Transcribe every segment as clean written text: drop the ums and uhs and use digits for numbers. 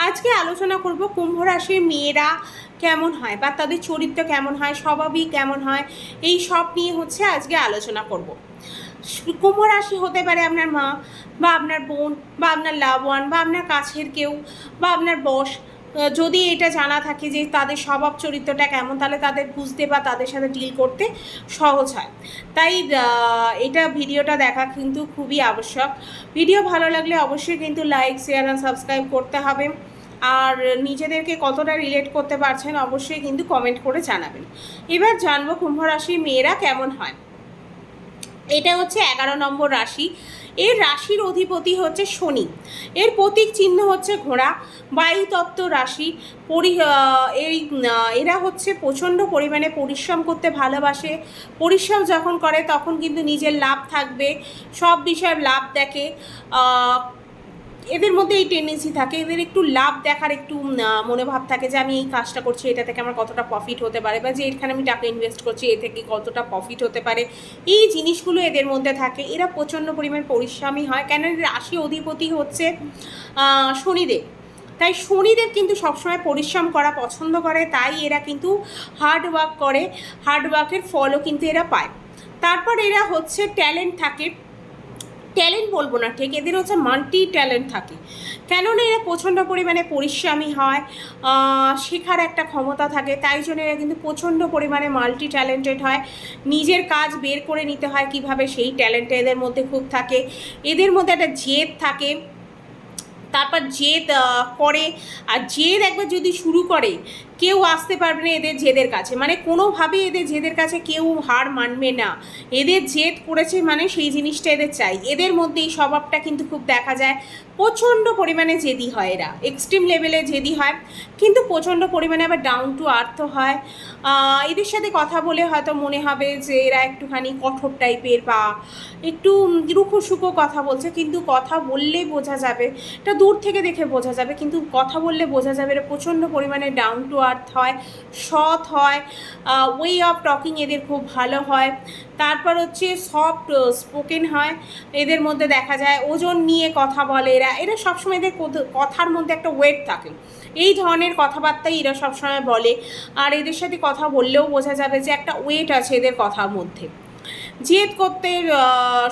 আজকে আলোচনা করব কুম্ভ রাশির মেয়েরা কেমন হয় বা তাদের চরিত্র কেমন হয়, স্বভাবই কেমন হয়, এই সব নিয়ে আজকে আলোচনা করব। কুম্ভ রাশি হতে পারে আপনার মা বা আপনার বোন বা আপনার লাভ ওয়ান বা আপনার কাছের কেউ বা আপনার বস। যদি এটা জানা থাকে যে তাদের স্বভাব চরিত্রটা কেমন, তাহলে তাদের বুঝতে বা তাদের সাথে ডিল করতে সহজ হয়। তাই এটা ভিডিওটা দেখা কিন্তু খুবই আবশ্যক। ভিডিও ভালো লাগলে অবশ্যই কিন্তু লাইক, শেয়ার আর সাবস্ক্রাইব করতে হবে। আর নিজেদেরকে কতটা রিলেট করতে পারছেন অবশ্যই কিন্তু কমেন্ট করে জানাবেন। এবার জানবো কুম্ভ রাশির মেয়েরা কেমন হয়। এটা 11 নম্বর রাশি। এর রাশির অধিপতি শনি। এর প্রতীক চিহ্ন ঘোড়া। বায়ুতত্ত্ব রাশি। এরা প্রচণ্ড পরিমাণে পরিশ্রম করতে ভালোবাসে। পরিশ্রম যখন করে তখন কিন্তু নিজের লাভ থাকবে, সব বিষয়ের লাভ দেখে। এদের মধ্যে এই টেন্ডেন্সি থাকে, এদের একটু লাভ দেখার একটু মনোভাব থাকে যে আমি এই কাজটা করছি, এটা থেকে আমার কতটা প্রফিট হতে পারে, বা যে এখানে আমি টাকা ইনভেস্ট করছি এ থেকে কতটা প্রফিট হতে পারে, এই জিনিসগুলো এদের মধ্যে থাকে। এরা প্রচণ্ড পরিমাণ পরিশ্রমী হয়, কেন রাশি অধিপতি শনিদেব। তাই শনিদেব কিন্তু সবসময় পরিশ্রম করা পছন্দ করে, তাই এরা কিন্তু হার্ড ওয়ার্ক করে, হার্ড ওয়ার্কের ফলও কিন্তু এরা পায়। তারপর এরা ট্যালেন্ট থাকে, ট্যালেন্ট বলবো না ঠিক, এদের মাল্টি ট্যালেন্ট থাকে। কেননা এরা প্রচণ্ড পরিমাণে পরিশ্রমী হয়, শেখার একটা ক্ষমতা থাকে, তাই জন্য এরা কিন্তু প্রচণ্ড পরিমাণে মাল্টি ট্যালেন্টেড হয়। নিজের কাজ বের করে নিতে হয় কিভাবে, সেই ট্যালেন্টটা এদের মধ্যে খুব থাকে। এদের মধ্যে একটা জেদ থাকে, তারপর জেদ করে। আর জেদ একবার যদি শুরু করে কেউ আসতে পারবে না এদের জেদের কাছে, মানে কোনোভাবেই এদের জেদের কাছে কেউ হার মানবে না। এদের জেদ করেছে মানে সেই জিনিসটা এদের চাই। এদের মধ্যে এই স্বভাবটা কিন্তু খুব দেখা যায়। প্রচণ্ড পরিমাণে জেদি হয়, এরা এক্সট্রিম লেভেলে জেদি হয়, কিন্তু প্রচণ্ড পরিমাণে আবার ডাউন টু আর্থ হয়। এদের সাথে কথা বলে হয়তো মনে হবে যে এরা একটুখানি কঠোর টাইপের বা একটু রুখো সুখো কথা বলছে, কিন্তু কথা বললেই বোঝা যাবে, এটা দূর থেকে দেখে বোঝা যাবে, কিন্তু কথা বললে বোঝা যাবে এরা প্রচণ্ড পরিমাণে ডাউন টু আর্থ হয়, সৎ হয়, ওয়ে অফ টকিং এদের খুব ভালো হয়। তারপর সফট স্পোকেন হয়, এদের মধ্যে দেখা যায় ওজন নিয়ে কথা বলে। এরা সবসময় এদের কথার মধ্যে একটা ওয়েট থাকে, এই ধরনের কথাবার্তাই এরা সবসময় বলে। আর এদের সাথে কথা বললেও বোঝা যাবে যে একটা ওয়েট আছে এদের কথার মধ্যে। জেদ করতে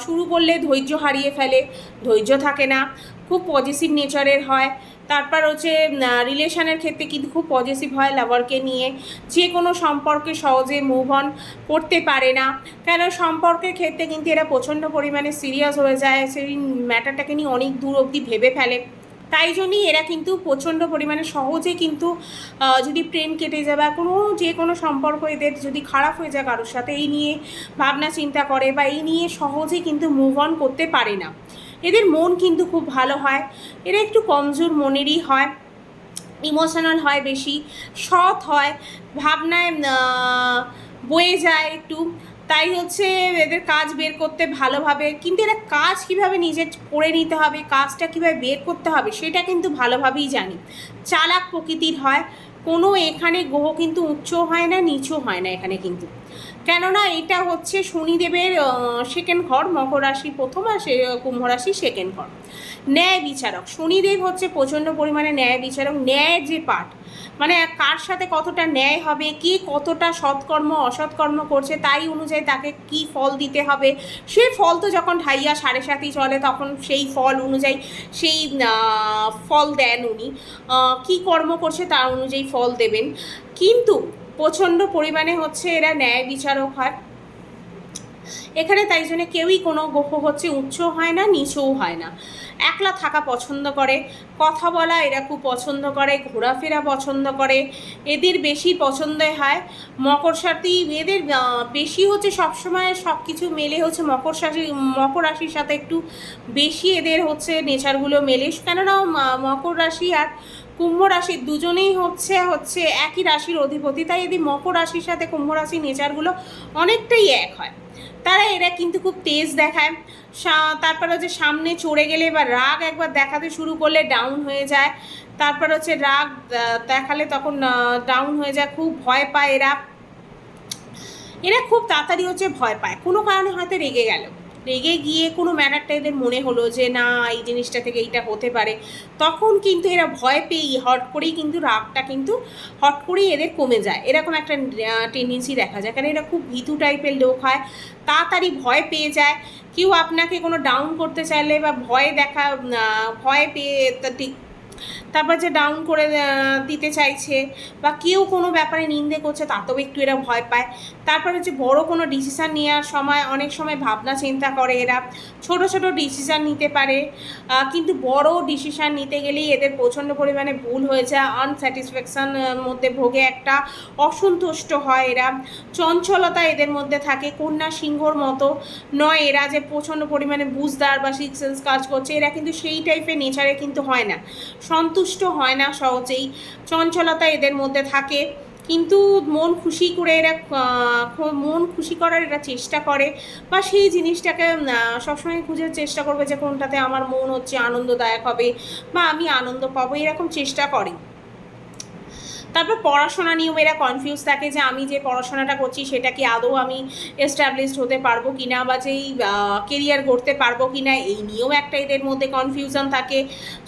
শুরু করলে ধৈর্য হারিয়ে ফেলে, ধৈর্য থাকে না, খুব পজিটিভ নেচারের হয়। তারপর রিলেশনের ক্ষেত্রে কিন্তু খুব পজিটিভ হয় লাভারকে নিয়ে। যে কোনো সম্পর্কে সহজে মুভ অন করতে পারে না, কেন সম্পর্কের ক্ষেত্রে কিন্তু এরা প্রচণ্ড পরিমাণে সিরিয়াস হয়ে যায়, সেই ম্যাটারটাকে নিয়ে অনেক দূর অবধি ভেবে ফেলে। তাই জন্যই এরা কিন্তু প্রচণ্ড পরিমাণে সহজে কিন্তু যদি প্রেম কেটে যায় বা যে কোনো সম্পর্ক এদের যদি খারাপ হয়ে যায় কারোর সাথে, এই নিয়ে ভাবনা চিন্তা করে বা এই নিয়ে সহজে কিন্তু মুভ অন করতে পারে না। এদের মন কিন্তু খুব ভালো হয়, এরা একটু কমজোর মনেরই হয়, ইমোশনাল হয় বেশি, সৎ হয়, ভাবনায় বয়ে যায় একটু। তাই এদের কাজ বের করতে ভালোভাবে, কিন্তু এরা কাজ কীভাবে নিজের করে নিতে হবে, কাজটা কীভাবে বের করতে হবে সেটা কিন্তু ভালোভাবেই জানি। চালাক প্রকৃতির হয়, কোনো এখানে গ্রহ কিন্তু উচ্চ হয় না নিচু হয় না এখানে কিন্তু, কেননা এটা শনিদেবের সেকেন্ড ঘর, মকর রাশি প্রথম আর কুম্ভ রাশি সেকেন্ড ঘর। ন্যায় বিচারক শনিদেব প্রচণ্ড পরিমাণে ন্যায় বিচারক। ন্যায়ের যে পাঠ, মানে কার সাথে কতটা ন্যায় হবে, কে কতটা সৎকর্ম অসৎকর্ম করছে, তাই অনুযায়ী তাকে কি ফল দিতে হবে, সেই ফল তো যখন ঢাইয়া 7.5 চলে তখন সেই ফল অনুযায়ী সেই ফল দেন উনি, কি কর্ম করছে তার অনুযায়ী ফল দেবেন। কিন্তু প্রচণ্ড পরিমাণে এরা ন্যায় বিচারক হয় এখানে, তাই জন্য কেউই কোনো গ্রহ উচ্চ হয় না নিচুও হয় না। একলা থাকা পছন্দ করে, কথা বলা এরা খুব পছন্দ করে, ঘোরাফেরা পছন্দ করে, এদের বেশি পছন্দ হয় মকর সাথী। এদের বেশি সবসময় সব কিছু মেলে মকর রাশির সাথে একটু বেশি এদের নেচারগুলো মেলে, কেননা মকর রাশি আর কুম্ভ রাশির দুজনেই একই রাশির অধিপতি, তাই এদের মকর রাশির সাথে কুম্ভ রাশির নেচারগুলো অনেকটাই এক হয়। এরা কিন্তু খুব তেজ দেখায়। তারপর সামনে চড়ে গেলে বা রাগ একবার দেখাতে শুরু করলে ডাউন হয়ে যায়। তারপর রাগ দেখালে তখন ডাউন হয়ে যায়, খুব ভয় পায় এরা খুব তাড়াতাড়ি ভয় পায়, কোনো কারণে হয়তো রেগে গেল, রেগে গিয়ে কোনো ম্যাটারটা এদের মনে হলো যে না এই জিনিসটা থেকে এইটা হতে পারে, তখন কিন্তু এরা ভয় পেয়েই হট করেই কিন্তু রাগটা কিন্তু হট করেই এদের কমে যায়। এরকম একটা টেন্ডেন্সি দেখা যায়, কারণ এরা খুব ভীতু টাইপের লোক হয়, তাড়াতাড়ি ভয় পেয়ে যায়। কেউ আপনাকে কোনো ডাউন করতে চাইলে বা ভয় পেয়ে তারপর যে ডাউন করে দিতে চাইছে বা কেউ কোনো ব্যাপারে নিন্দে করছে তাতেও একটু এরা ভয় পায়। তারপরে হচ্ছে বড় কোনো ডিসিশান নেওয়ার সময় অনেক সময় ভাবনা চিন্তা করে এরা, ছোট ছোট ডিসিশান নিতে পারে, কিন্তু বড় ডিসিশান নিতে গেলেই এদের প্রচণ্ড পরিমাণে ভুল হয়ে যায়, আনস্যাটিসফ্যাকশান মধ্যে ভোগে, একটা অসন্তুষ্ট হয় এরা, চঞ্চলতা এদের মধ্যে থাকে। কন্যা সিংহর মতো নয় এরা যে প্রচণ্ড পরিমাণে বুঝদার বা সিক্স সেন্স কাজ করছে, এরা কিন্তু সেই টাইপের নেচারে কিন্তু হয় না, সন্তুষ্ট হয় না সহজেই, চঞ্চলতা এদের মধ্যে থাকে। কিন্তু মন খুশি করে এরা মন খুশি করার এরা চেষ্টা করে, বা সেই জিনিসটাকে সবসময় খুঁজে চেষ্টা করবে যে কোনটাতে আমার মন হচ্ছে আনন্দদায়ক হবে বা আমি আনন্দ পাবো, এরকম চেষ্টা করে। তারপর পড়াশোনা নিয়েও এরা কনফিউজ থাকে যে আমি যে পড়াশোনাটা করছি সেটা কি আদৌ আমি এস্টাবলিশড হতে পারবো কি না, বা যেই কেরিয়ার গড়তে পারবো কি না, এই নিয়েও একটা এদের মধ্যে কনফিউশন থাকে।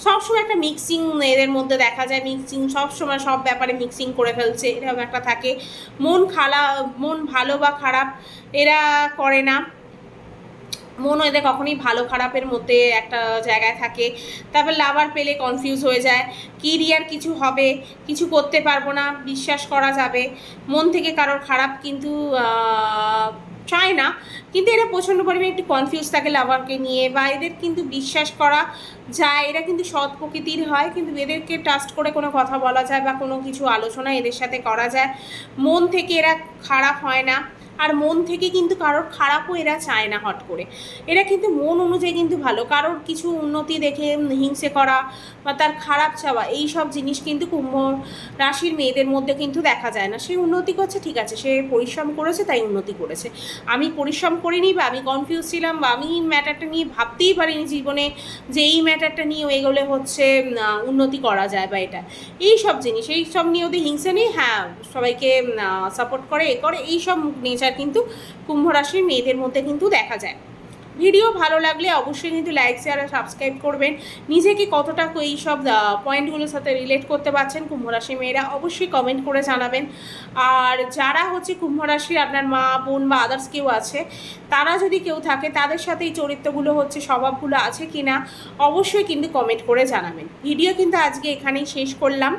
সবসময় একটা মিক্সিং এদের মধ্যে দেখা যায়, সবসময় সব ব্যাপারে মিক্সিং করে ফেলছে এরকম একটা থাকে। মন ভালো বা খারাপ এরা করে না, মনও এদের কখনোই ভালো খারাপের মধ্যে একটা জায়গায় থাকে। তারপর লাভার পেলে কনফিউজ হয়ে যায়, কেরিয়ার কিছু হবে, কিছু করতে পারবো না, বিশ্বাস করা যাবে, মন থেকে কারোর খারাপ কিন্তু চায় না, কিন্তু এরা প্রচণ্ড পরিমাণে একটু কনফিউজ থাকে লাভারকে নিয়ে, বা এদের কিন্তু বিশ্বাস করা যায়, এরা কিন্তু সৎ প্রকৃতির হয়, কিন্তু এদেরকে ট্রাস্ট করে কোনো কথা বলা যায় বা কোনো কিছু আলোচনা এদের সাথে করা যায়। মন থেকে এরা খারাপ হয় না, আর মন থেকে কিন্তু কারোর খারাপও এরা চায় না হট করে, এরা কিন্তু মন অনুযায়ী কিন্তু ভালো, কারোর কিছু উন্নতি দেখে হিংসে করা বা তার খারাপ চাওয়া, এই সব জিনিস কিন্তু কুম্ভ রাশির মেয়েদের মধ্যে কিন্তু দেখা যায় না। সে উন্নতি করছে, ঠিক আছে, সে পরিশ্রম করেছে তাই উন্নতি করেছে, আমি পরিশ্রম করিনি বা আমি কনফিউজ ছিলাম বা আমি ম্যাটারটা নিয়ে ভাবতেই পারিনি জীবনে যে এই ম্যাটারটা নিয়েও এগোলে হচ্ছে উন্নতি করা যায়, বা এটা এই সব জিনিস, এই সব নিয়ে ওদের হিংসে নেই, হ্যাঁ সবাইকে সাপোর্ট করে এই সব নেচার কিন্তু কুম্ভ রাশির মেয়েদের মধ্যে কিন্তু দেখা যায়। ভিডিও ভালো লাগলে অবশ্যই কিন্তু লাইক শেয়ার আর সাবস্ক্রাইব করবেন। নিজেকে কতটা এই সব পয়েন্টগুলোর সাথে রিলেট করতে পারছেন কুম্ভ রাশির মেয়েরা অবশ্যই কমেন্ট করে জানাবেন। আর যারা হচ্ছে কুম্ভ রাশির আপনার মা বোন বা আদার্স কেউ আছে, তারা যদি কেউ থাকে তাদের সাথে এই চরিত্রগুলো হচ্ছে স্বভাবগুলো আছে কি না অবশ্যই কিন্তু কমেন্ট করে জানাবেন। ভিডিও কিন্তু আজকে এখানেই শেষ করলাম।